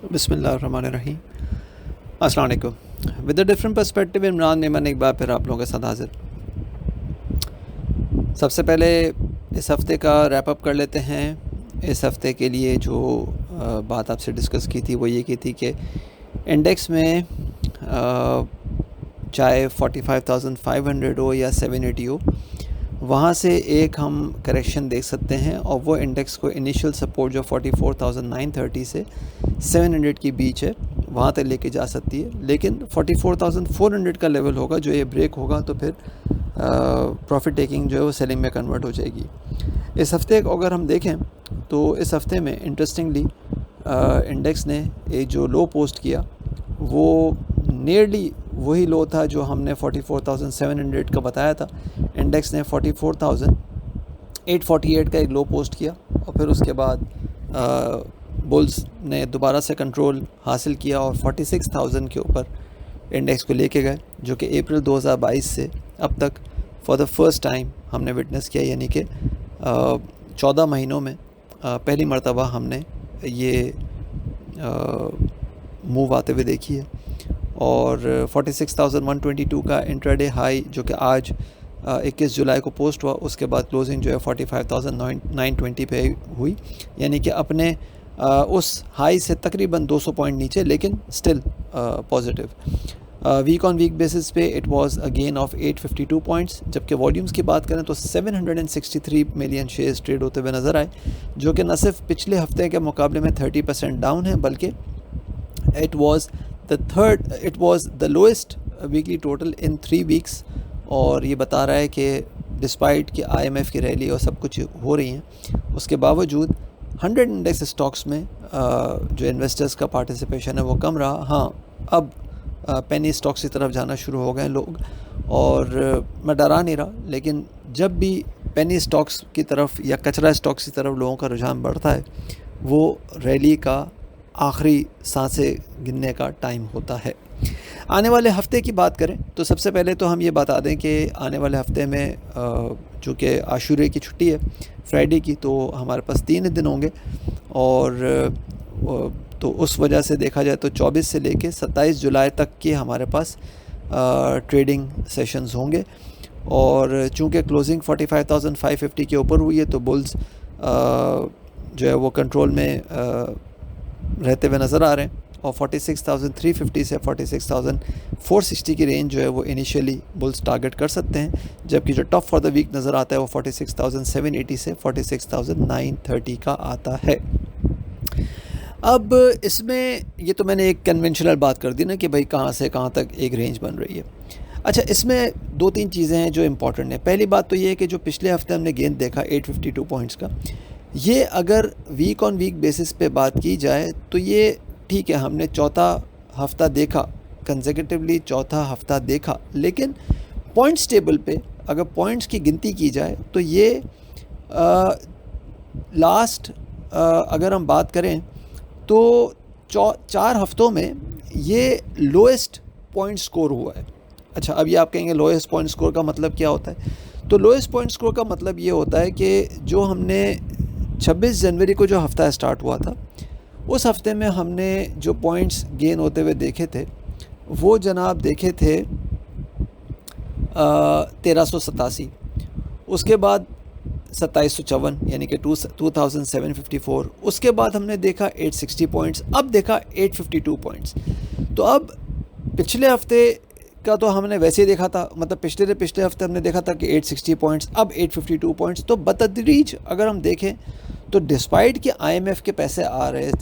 बिस्मिल्लाहिर्रहमानिर्रहीम। अस्सलाम वालेकुम। With a different perspective Imran Memon एक बार फिर आप लोगों के साथ हाजिर। सबसे पहले इस हफ़्ते का रैप अप कर लेते हैं। इस हफ़्ते के लिए जो बात आपसे डिस्कस की थी वो ये की थी कि इंडेक्स में चाहे 45,500 हो या 780 हो, वहाँ से एक हम करेक्शन देख सकते हैं और वो इंडेक्स को इनिशियल सपोर्ट जो 44,930 से 700 की बीच है वहाँ तक लेके जा सकती है। लेकिन 44,400 का लेवल होगा, जो ये ब्रेक होगा तो फिर प्रॉफिट टेकिंग जो है वो सेलिंग में कन्वर्ट हो जाएगी। इस हफ़्ते अगर हम देखें तो इस हफ़्ते में इंटरेस्टिंगली इंडेक्स ने एक जो लो पोस्ट किया वो नियरली वही लो था जो हमने 44,700 का बताया था। इंडेक्स ने 44,848 का एक लो पोस्ट किया और फिर उसके बाद बुल्स ने दोबारा से कंट्रोल हासिल किया और 46,000 के ऊपर इंडेक्स को लेके गए, जो कि अप्रैल 2022 से अब तक फॉर द फर्स्ट टाइम हमने विटनेस किया, यानी कि 14 महीनों में पहली मर्तबा हमने ये मूव आते हुए देखी है। और 46,122 का इंट्राडे हाई जो कि आज 21 जुलाई को पोस्ट हुआ, उसके बाद क्लोजिंग जो है 45,920 पे हुई, यानी कि अपने उस हाई से तकरीबन 200 पॉइंट नीचे, लेकिन still positive. Week on week basis पे it was a gain of 852 points. जबकि वॉल्यूम्स की बात करें तो 763 मिलियन शेयर्स ट्रेड होते हुए नज़र आए, जो कि न सिर्फ पिछले हफ्ते के मुकाबले में 30% डाउन है, बल्कि it was the lowest weekly total in 3 weeks. और ये बता रहा है कि डिस्पाइट कि IMF की रैली और सब कुछ हो रही हैं, उसके बावजूद 100 इंडेक्स स्टॉक्स में जो इन्वेस्टर्स का पार्टिसिपेशन है वो कम रहा। हाँ, अब पेनी स्टॉक्स की तरफ जाना शुरू हो गए लोग, और मैं डरा नहीं रहा, लेकिन जब भी पेनी स्टॉक्स की तरफ या कचरा स्टॉक्स की तरफ लोगों का रुझान बढ़ता है, वो रैली का आखिरी सांसें गिनने का टाइम होता है। आने वाले हफ्ते की बात करें तो सबसे पहले तो हम ये बता दें कि आने वाले हफ्ते में चूँकि आशूरे की छुट्टी है फ्राइडे की, तो हमारे पास 3 दिन होंगे, और तो उस वजह से देखा जाए तो 24 से लेके 27 जुलाई तक के हमारे पास ट्रेडिंग सेशंस होंगे। और चूँकि क्लोजिंग 45,550 के ऊपर हुई है, तो बुल्स जो है वो कंट्रोल में रहते हुए नज़र आ रहे हैं, और 46,350 से 46,460 की रेंज जो है वो इनिशियली बुल्स टारगेट कर सकते हैं, जबकि जो टॉप फॉर द वीक नज़र आता है वो 46,780 से 46,930 का आता है। अब इसमें ये तो मैंने एक कन्वेंशनल बात कर दी ना कि भाई कहाँ से कहाँ तक एक रेंज बन रही है। अच्छा, इसमें 2-3 चीज़ें हैं जो इम्पॉर्टेंट हैं। पहली बात तो ये है कि जो पिछले हफ्ते हमने गेंद देखा 852 पॉइंट्स का, ये अगर वीक ऑन वीक बेसिस पे बात की जाए तो ये ठीक है, हमने चौथा हफ्ता देखा, कंसेक्यूटिवली चौथा हफ्ता देखा, लेकिन पॉइंट्स टेबल पे अगर पॉइंट्स की गिनती की जाए तो ये लास्ट अगर हम बात करें तो 4 हफ्तों में ये लोएस्ट पॉइंट स्कोर हुआ है। अच्छा, अब ये आप कहेंगे लोएस्ट पॉइंट स्कोर का मतलब क्या होता है? तो लोएस्ट पॉइंट स्कोर का मतलब ये होता है कि जो हमने 26 जनवरी को जो हफ्ता स्टार्ट हुआ था, उस हफ्ते में हमने जो पॉइंट्स गेन होते हुए देखे थे वो जनाब देखे थे 1387, उसके बाद 2754 यानी कि 2754, उसके बाद हमने देखा 860 पॉइंट्स, अब देखा 852 पॉइंट्स। तो अब पिछले हफ्ते का तो हमने वैसे ही देखा था, मतलब पिछले हफ्ते हमने देखा था कि 860 पॉइंट्स, अब 852 पॉइंट्स। तो बतदरीज अगर हम देखें तो डिस्पाइट के IMF के पैसे आ रहे हैं,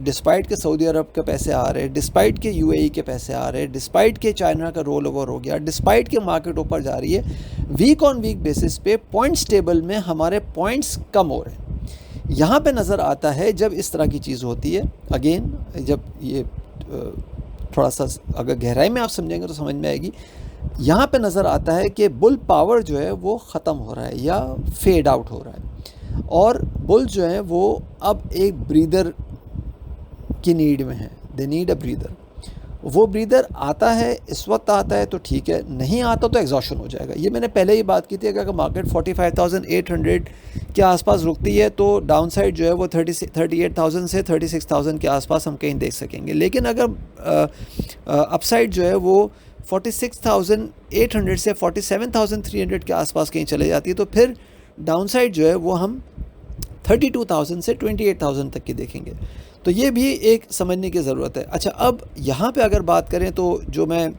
डिस्पाइट के सऊदी अरब के पैसे आ रहे हैं, डिस्पाइट के UAE के पैसे आ रहे हैं, डिस्पाइट के चाइना का रोल ओवर हो गया, डिस्पाइट के मार्केट ऊपर जा रही है, वीक ऑन वीक बेसिस पे पॉइंट्स टेबल में हमारे पॉइंट्स कम हो रहे हैं। यहाँ पे नज़र आता है जब इस तरह की चीज़ होती है, अगेन जब ये थोड़ा सा अगर गहराई में आप समझेंगे तो समझ में आएगी, यहाँ पे नज़र आता है कि बुल पावर जो है वो ख़त्म हो रहा है या फेड आउट हो रहा है, और बुल जो है वो अब एक ब्रीदर की नीड में है, दे नीड अ ब्रीदर। वो ब्रीदर आता है, इस वक्त आता है तो ठीक है, नहीं आता तो एग्जॉशन हो जाएगा। ये मैंने पहले ही बात की थी, अगर मार्केट 45,800 के आसपास रुकती है तो डाउन साइड जो है वो 38,000 से 36,000 के आसपास हम कहीं देख सकेंगे। लेकिन अगर अपसाइड जो है वो 46,800 से 47,300 के आसपास कहीं चले जाती है तो फिर डाउन साइड जो है वो हम 32,000 से 28,000 तक की देखेंगे। तो ये भी एक समझने की ज़रूरत है। अच्छा, अब यहाँ पे अगर बात करें तो जो मैं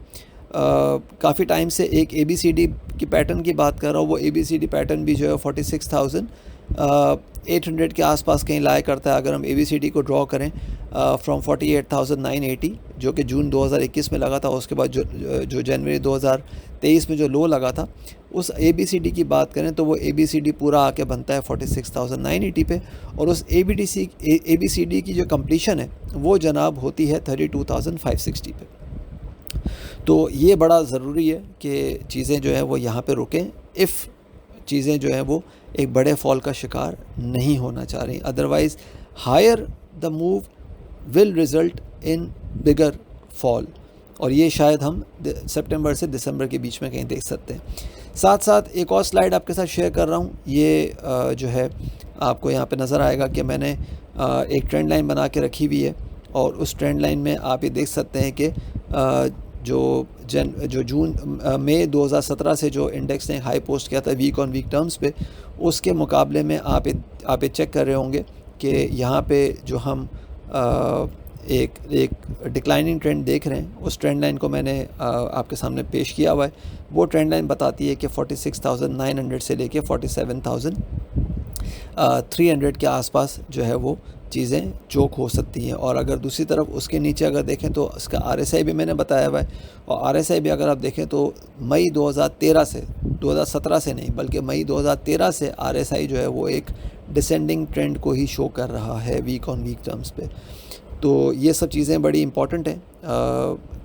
काफ़ी टाइम से एक ABCD की पैटर्न की बात कर रहा हूँ, वो ABCD पैटर्न भी जो है 46,800 के आसपास कहीं लाया करता है। अगर हम ABCD को ड्रॉ करें फ्रॉम 48,980 जो कि जून 2021 में लगा था, उसके बाद जो जनवरी 2023 में जो लो लगा था, उस ABCD की बात करें तो वो ABCD पूरा आके बनता है 46,980 पे, और उस ABCD की जो कंप्लीशन है वो जनाब होती है 32,560 पे। तो ये बड़ा ज़रूरी है कि चीज़ें जो है वो यहाँ पे रुकें, इफ़ चीज़ें जो हैं वो एक बड़े फॉल का शिकार नहीं होना चाह रही। Otherwise higher the move will result in bigger fall, और ये शायद हम सितंबर से दिसंबर के बीच में कहीं देख सकते हैं। साथ साथ एक और स्लाइड आपके साथ शेयर कर रहा हूँ। ये जो है आपको यहाँ पे नज़र आएगा कि मैंने एक ट्रेंड लाइन बना के रखी हुई है, और उस ट्रेंड लाइन में आप ये देख सकते हैं कि जो मई 2017 से जो इंडेक्स ने हाई पोस्ट किया था वीक ऑन वीक टर्म्स पे, उसके मुकाबले में आप ये चेक कर रहे होंगे कि यहाँ पे जो हम एक डिक्लाइनिंग ट्रेंड देख रहे हैं, उस ट्रेंड लाइन को मैंने आपके सामने पेश किया हुआ है। वो ट्रेंड लाइन बताती है कि 46,900 से लेके 47,300 के आसपास जो है वो चीज़ें चोक हो सकती हैं। और अगर दूसरी तरफ उसके नीचे अगर देखें तो उसका RSI भी मैंने बताया हुआ है, और RSI भी अगर आप देखें तो मई 2013 से, 2017 से नहीं बल्कि मई 2013 से RSI जो है वो एक डिसेंडिंग ट्रेंड को ही शो कर रहा है वीक ऑन वीक टर्म्स पे। तो ये सब चीज़ें बड़ी इंपॉर्टेंट हैं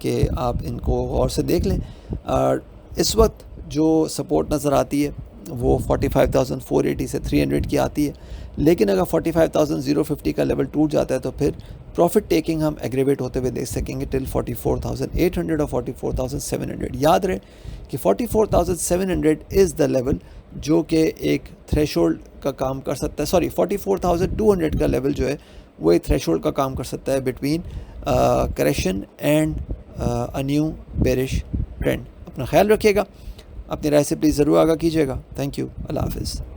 कि आप इनको गौर से देख लें। इस वक्त जो सपोर्ट नज़र आती है वो 45,480 से 300 की आती है, लेकिन अगर 45,050 का लेवल टूट जाता है तो फिर प्रॉफिट टेकिंग हम एग्रीवेट होते हुए देख सकेंगे टिल 44,800 और 44,700। याद रहे कि 44,700 इज़ द लेवल जो कि एक थ्रेशोल्ड का काम कर सकता है। सॉरी, 44,200 का लेवल जो है वो एक थ्रेशोल्ड का काम कर सकता है between correction and a new bearish trend. अपना ख्याल रखिएगा, अपनी राय से प्लीज़ ज़रूर आगाह कीजिएगा। थैंक यू, अल्लाह हाफ़िज़।